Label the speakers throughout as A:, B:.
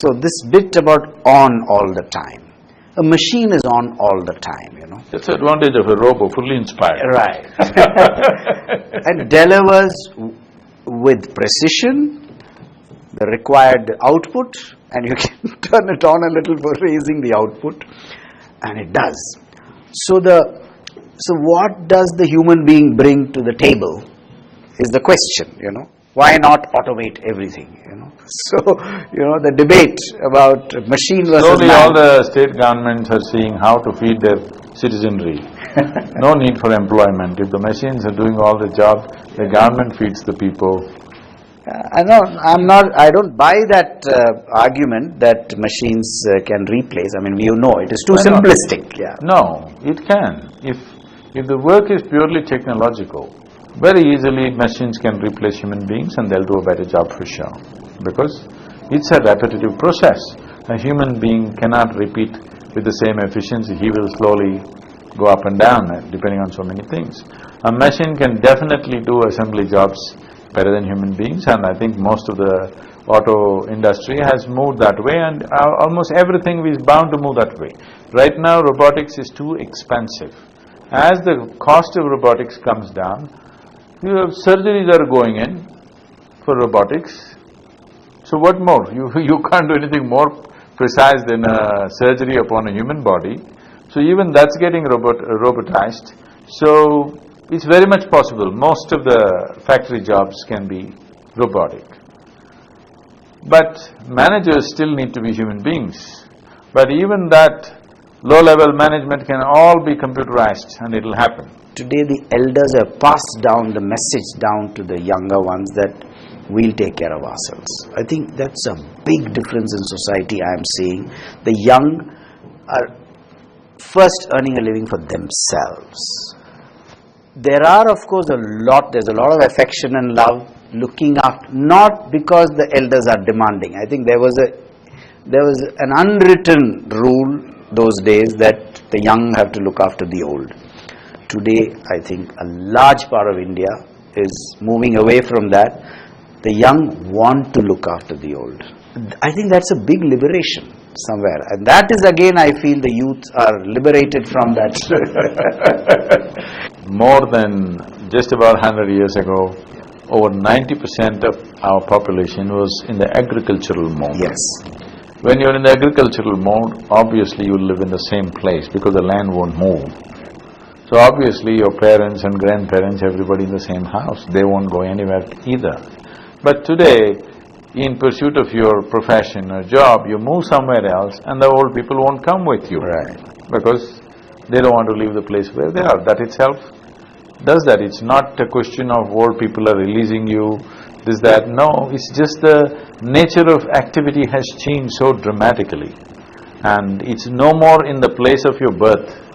A: So this bit about on all the time. A machine is on all the time, you know.
B: That's the advantage of a robot, fully inspired.
A: Right. And delivers with precision the required output, and you can turn it on a little for raising the output, and it does. So what does the human being bring to the table is the question, you know. Why not automate everything, you know? So, you know, the debate about machine versus
B: Slowly
A: man.
B: all the state governments are seeing how to feed their citizenry. No need for employment. If the machines are doing all the job, the government feeds the people.
A: I don't buy that argument that machines can replace. I mean, you know, it is too
B: Why not?
A: simplistic, yeah.
B: No, it can. If the work is purely technological, very easily machines can replace human beings and they'll do a better job for sure. Because it's a repetitive process. A human being cannot repeat with the same efficiency, he will slowly go up and down depending on so many things. A machine can definitely do assembly jobs better than human beings, and I think most of the auto industry has moved that way, and almost everything is bound to move that way. Right now robotics is too expensive. As the cost of robotics comes down, you have surgeries are going in for robotics. So what more? You can't do anything more precise than a surgery upon a human body. So even that's getting robotized. So it's very much possible. Most of the factory jobs can be robotic. But managers still need to be human beings. But even that low-level management can all be computerized and it'll happen.
A: Today the elders have passed down the message down to the younger ones that we'll take care of ourselves. I think that's a big difference in society I am seeing. The young are first earning a living for themselves. There are, of course, there's a lot of affection and love looking after, not because the elders are demanding. I think there was an unwritten rule those days that the young have to look after the old. Today, I think a large part of India is moving away from that. The young want to look after the old. I think that's a big liberation somewhere, and that is again, I feel the youth are liberated from that.
B: More than just about 100 years ago, over 90% of our population was in the agricultural mode.
A: Yes.
B: When you're in the agricultural mode, obviously you live in the same place because the land won't move. So obviously your parents and grandparents, everybody in the same house, they won't go anywhere either. But today, in pursuit of your profession or job, you move somewhere else and the old people won't come with you.
A: Right.
B: Because they don't want to leave the place where they are. That itself does that. It's not a question of old people are releasing you, this, that. No, it's just the nature of activity has changed so dramatically. And it's no more in the place of your birth.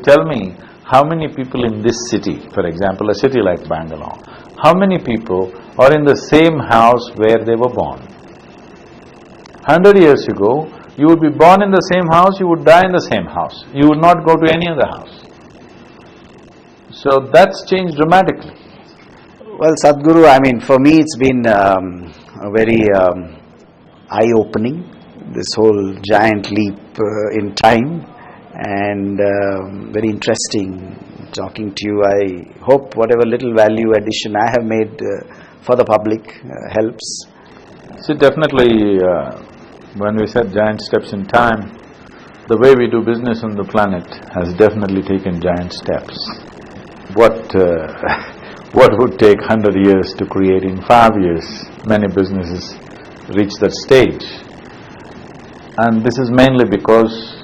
B: Tell me, how many people in this city, for example, a city like Bangalore, how many people are in the same house where they were born? 100 years ago, you would be born in the same house, you would die in the same house. You would not go to any other house. So that's changed dramatically.
A: Well, Sadhguru, I mean, for me it's been a very eye-opening, this whole giant leap in time, and very interesting talking to you. I hope whatever little value addition I have made for the public helps.
B: So definitely, when we said giant steps in time, the way we do business on the planet has definitely taken giant steps. What would take 100 years to create in 5 years, many businesses reach that stage. And this is mainly because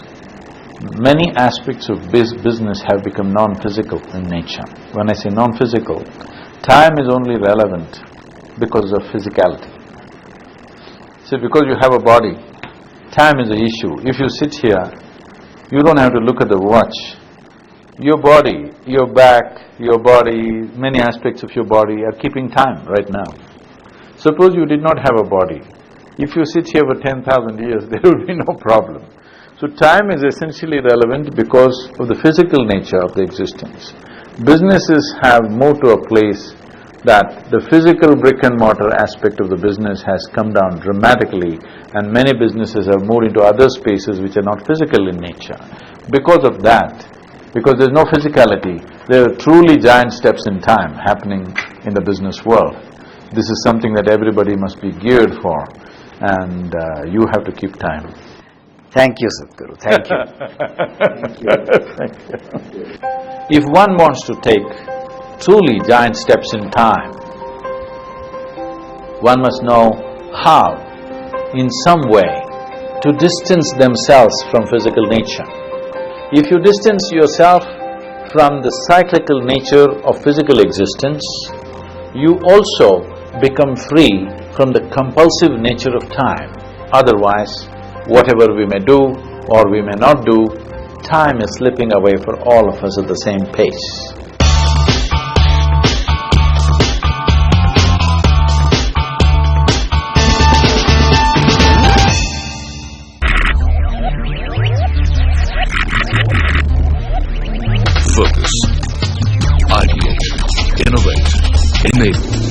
B: many aspects of business have become non-physical in nature. When I say non-physical, time is only relevant because of physicality. See, because you have a body, time is the issue. If you sit here, you don't have to look at the watch. Your body, your back, your body, many aspects of your body are keeping time right now. Suppose you did not have a body. If you sit here for 10,000 years, there will be no problem. So time is essentially relevant because of the physical nature of the existence. Businesses have moved to a place that the physical brick and mortar aspect of the business has come down dramatically and many businesses have moved into other spaces which are not physical in nature. Because of that, because there's no physicality, there are truly giant steps in time happening in the business world. This is something that everybody must be geared for, and you have to keep time.
A: Thank you, Sadhguru. Thank you.
B: Thank you. If one wants to take truly giant steps in time, one must know how, in some way, to distance themselves from physical nature. If you distance yourself from the cyclical nature of physical existence, you also become free from the compulsive nature of time. Otherwise, whatever we may do or we may not do, time is slipping away for all of us at the same pace.
C: Focus, ideate, innovate, enable.